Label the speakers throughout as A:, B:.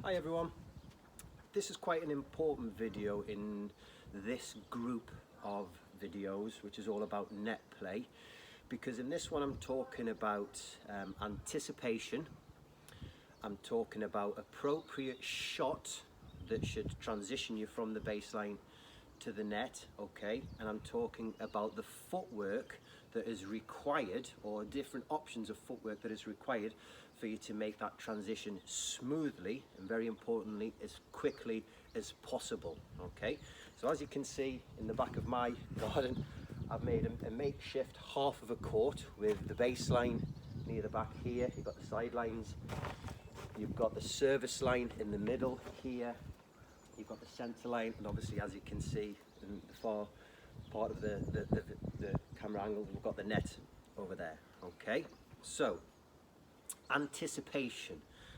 A: Hi everyone, this is quite an important video in this group of videos which is all about net play, because in this one I'm talking about anticipation, I'm talking about appropriate shot that should transition you from the baseline to the net, okay, and I'm talking about the footwork that is required, or different options of footwork that is required for you to make that transition smoothly and, very importantly, as quickly as possible. Okay, so as you can see in the back of my garden, I've made a makeshift half of a court with the baseline near the back here. You've got the sidelines, you've got the service line in the middle here, you've got the centre line, and obviously, as you can see in the far part of the camera angle, we've got the net over there. Okay, so anticipation,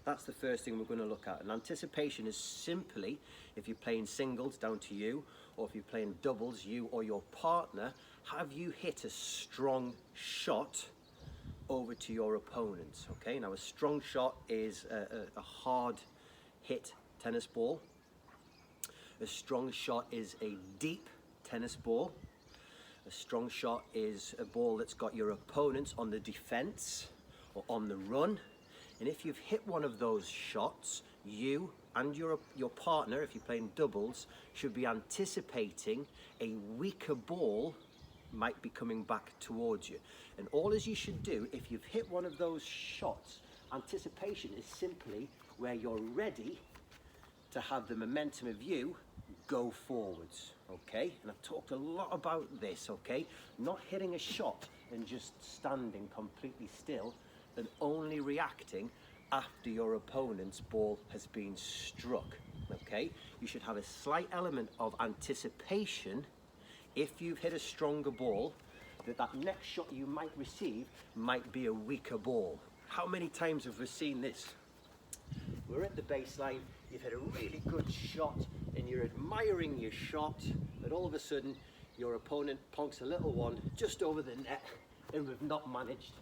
A: that's the first thing we're going to look at. And anticipation is simply, if you're playing singles, down to you, or if you're playing doubles, you or your partner, have you hit a strong shot over to your opponents? Okay, now a strong shot is a hard hit tennis ball. A strong shot is a deep tennis ball. A strong shot is a ball that's got your opponents on the defense or on the run. And if you've hit one of those shots, you and your partner, if you're playing doubles, should be anticipating a weaker ball might be coming back towards you. And all as you should do, if you've hit one of those shots, anticipation is simply where you're ready to have the momentum of you go forwards, okay? And I've talked a lot about this, okay? Not hitting a shot and just standing completely still and only reacting after your opponent's ball has been struck, okay? You should have a slight element of anticipation if you've hit a stronger ball, that next shot you might receive might be a weaker ball. How many times have we seen this? We're at the baseline, you've hit a really good shot and you're admiring your shot, but all of a sudden your opponent plonks a little one just over the net and we've not managed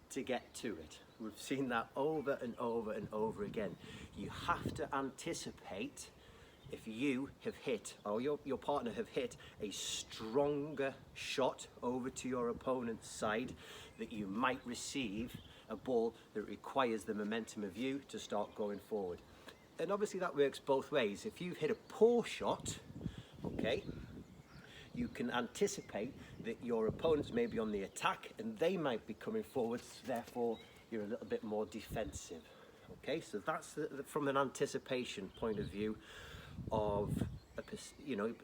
A: to get to it. We've seen that over and over and over again. You have to anticipate, if you have hit, or your partner have hit a stronger shot over to your opponent's side, that you might receive a ball that requires the momentum of you to start going forward. And obviously that works both ways. If you've hit a poor shot, okay, you can anticipate that your opponents may be on the attack and they might be coming forwards, therefore you're a little bit more defensive. Okay, so that's from an anticipation point of view of,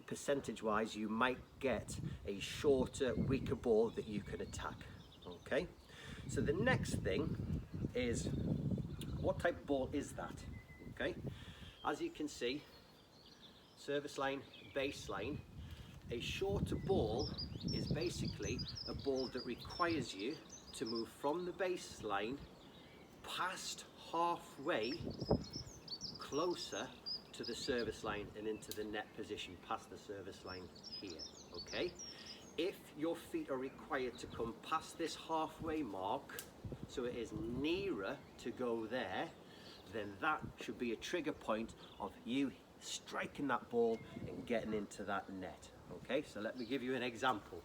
A: percentage-wise, you might get a shorter, weaker ball that you can attack. Okay, so the next thing is, what type of ball is that? Okay, as you can see, service line, baseline. A shorter ball is basically a ball that requires you to move from the baseline past halfway, closer to the service line and into the net position, past the service line here. Okay, if your feet are required to come past this halfway mark, so it is nearer to go there, then that should be a trigger point of you striking that ball and getting into that net. Okay, so let me give you an example.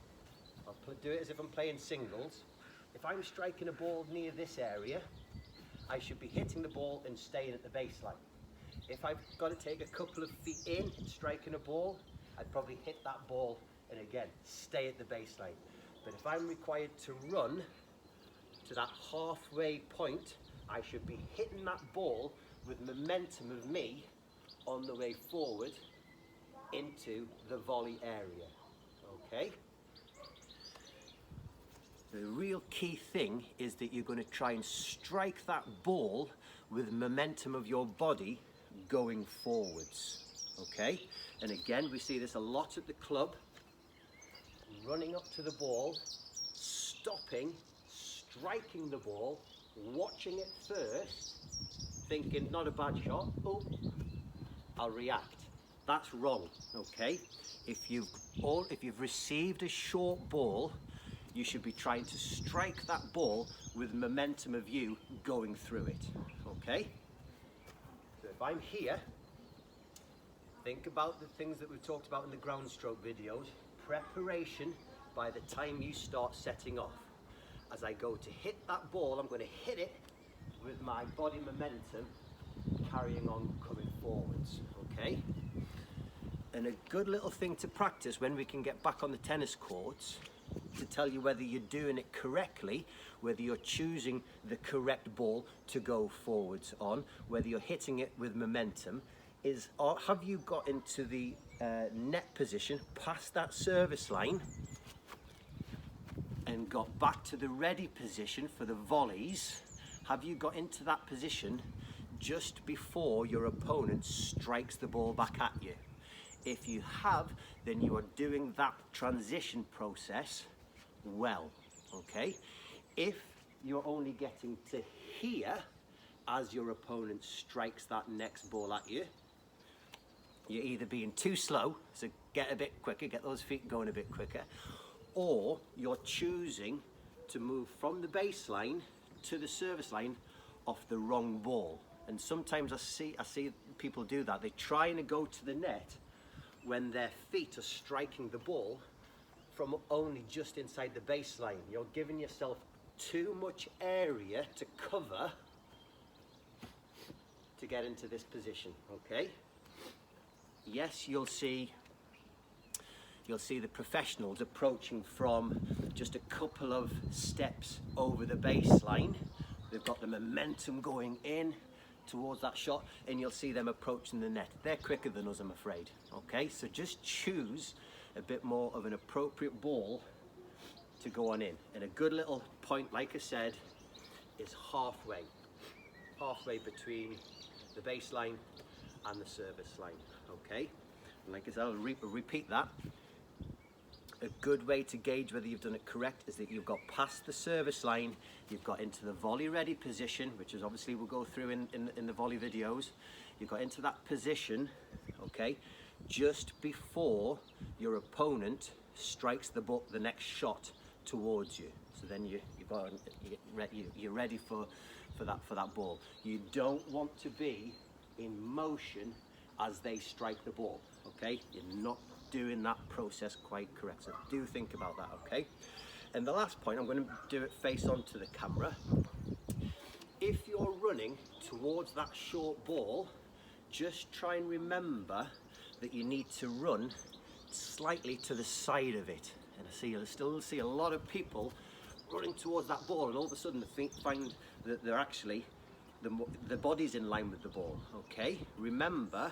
A: I'll do it as if I'm playing singles. If I'm striking a ball near this area, I should be hitting the ball and staying at the baseline. If I've got to take a couple of feet in and striking a ball, I'd probably hit that ball and again stay at the baseline. But if I'm required to run to that halfway point, I should be hitting that ball with momentum of me on the way forward into the volley area. Okay? The real key thing is that you're going to try and strike that ball with momentum of your body going forwards. Okay? And again, we see this a lot at the club. Running up to the ball, stopping, striking the ball, watching it first, thinking not a bad shot, oh, I'll react. That's wrong, okay? If you've received a short ball, you should be trying to strike that ball with momentum of you going through it, okay? So if I'm here, think about the things that we've talked about in the ground stroke videos. Preparation by the time you start setting off. As I go to hit that ball, I'm going to hit it with my body momentum carrying on coming forwards, okay? And a good little thing to practice when we can get back on the tennis courts to tell you whether you're doing it correctly, whether you're choosing the correct ball to go forwards on, whether you're hitting it with momentum, is have you got into the net position past that service line and got back to the ready position for the volleys? Have you got into that position just before your opponent strikes the ball back at you? If you have, then you are doing that transition process well, okay? If you're only getting to here as your opponent strikes that next ball at you, you're either being too slow, so get a bit quicker, get those feet going a bit quicker, or you're choosing to move from the baseline to the service line off the wrong ball. And sometimes I see people do that. They're trying to go to the net when their feet are striking the ball from only just inside the baseline. You're giving yourself too much area to cover to get into this position, okay? Yes, you'll see the professionals approaching from just a couple of steps over the baseline. They've got the momentum going in towards that shot, and you'll see them approaching the net. They're quicker than us, I'm afraid, okay? So just choose a bit more of an appropriate ball to go on in. And a good little point, like I said, is halfway between the baseline and the service line, okay? And like I said, I'll repeat that. A good way to gauge whether you've done it correct is that you've got past the service line, you've got into the volley ready position, which is obviously we'll go through in the volley videos. You've got into that position, okay, just before your opponent strikes the next shot towards you. So then you're ready for that ball. You don't want to be in motion as they strike the ball, okay? You're not doing that process quite correct, so do think about that, okay? And the last point, I'm going to do it face on to the camera. If you're running towards that short ball, just try and remember that you need to run slightly to the side of it. And I still see a lot of people running towards that ball, and all of a sudden they find that they're actually, the body's in line with the ball, okay? Remember,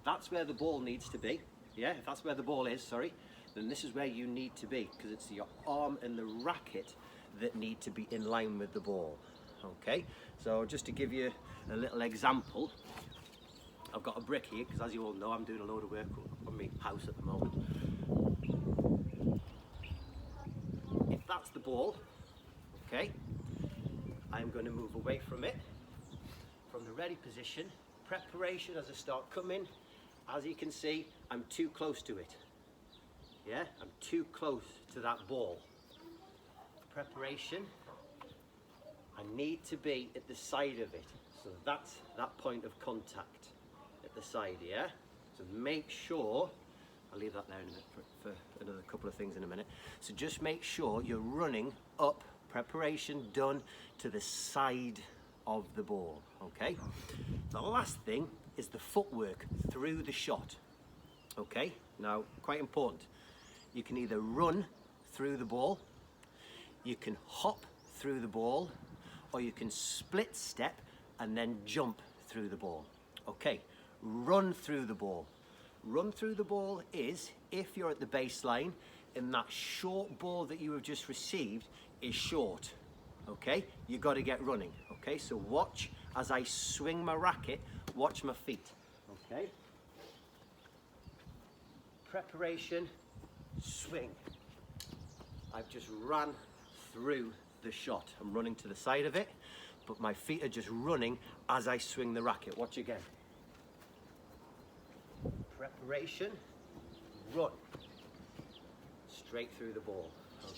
A: that's where the ball needs to be. Yeah, if that's where the ball is, sorry, then this is where you need to be, because it's your arm and the racket that need to be in line with the ball, okay? So just to give you a little example, I've got a brick here, because as you all know, I'm doing a load of work on my house at the moment. If that's the ball, okay, I'm going to move away from it, from the ready position, preparation as I start coming. As you can see, I'm too close to it. Yeah, I'm too close to that ball. Preparation, I need to be at the side of it. So that's that point of contact at the side, yeah? So make sure, I'll leave that there in a minute for another couple of things in a minute. So just make sure you're running up, preparation done, to the side of the ball, okay? The last thing is the footwork through the shot, okay? Now, quite important, you can either run through the ball, you can hop through the ball, or you can split step and then jump through the ball. Okay, run through the ball. Run through the ball is if you're at the baseline and that short ball that you have just received is short, okay? You got to get running, okay? So watch as I swing my racket, watch my feet, okay? Preparation, swing. I've just ran through the shot. I'm running to the side of it, but my feet are just running as I swing the racket. Watch again. Preparation, run. Straight through the ball,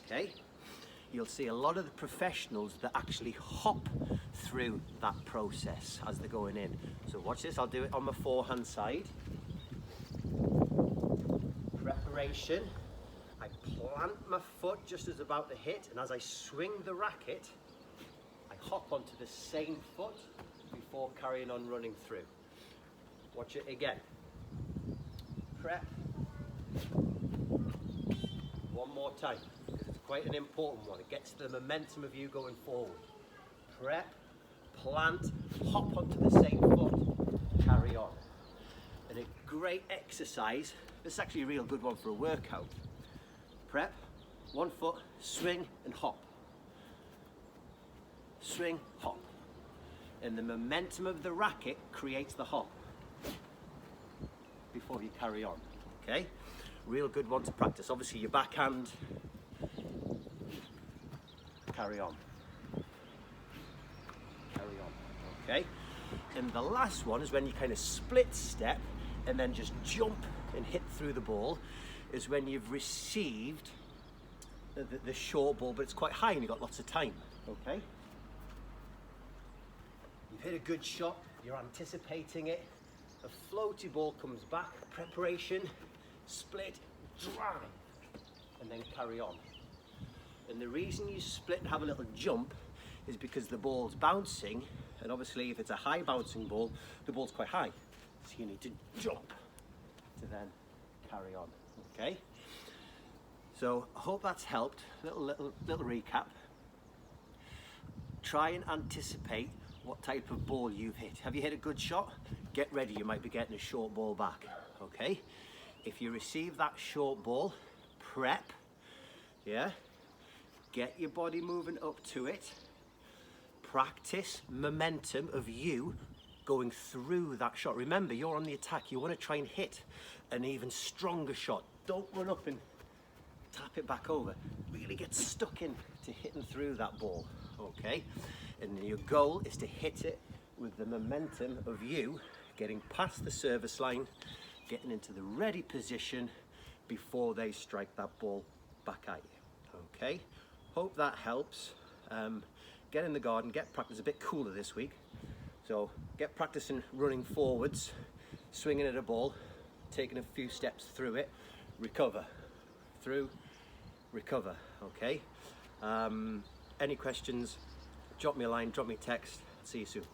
A: okay? you'll see a lot of the professionals that actually hop through that process as they're going in. So watch this, I'll do it on my forehand side. Preparation, I plant my foot just as about to hit, and as I swing the racket, I hop onto the same foot before carrying on running through. Watch it again. Prep. One more time, because it's quite an important one. It gets the momentum of you going forward. Prep, plant, hop onto the same foot, carry on. And a great exercise, this is actually a real good one for a workout. Prep, one foot, swing and hop. Swing, hop. And the momentum of the racket creates the hop before you carry on, okay? Real good one to practice. Obviously your backhand, carry on. Carry on, okay? And the last one is when you kind of split step and then just jump and hit through the ball, is when you've received the short ball, but it's quite high and you've got lots of time, okay? You've hit a good shot, you're anticipating it, a floaty ball comes back, preparation, split, drive, and then carry on. And the reason you split and have a little jump is because the ball's bouncing, and obviously if it's a high bouncing ball, the ball's quite high. So you need to jump to then carry on, okay? So I hope that's helped. Little recap. Try and anticipate what type of ball you've hit. Have you hit a good shot? Get ready, you might be getting a short ball back, okay? If you receive that short ball, prep, yeah? Get your body moving up to it. Practice momentum of you going through that shot. Remember, you're on the attack. You want to try and hit an even stronger shot. Don't run up and tap it back over. Really get stuck in to hitting through that ball, okay? And your goal is to hit it with the momentum of you getting past the service line, getting into the ready position before they strike that ball back at you, okay? Hope that helps. Get in the garden, get practice. A bit cooler this week, so get practicing running forwards, swinging at a ball, taking a few steps through it, recover, through, recover, okay? Any questions, drop me a line, drop me a text. See you soon.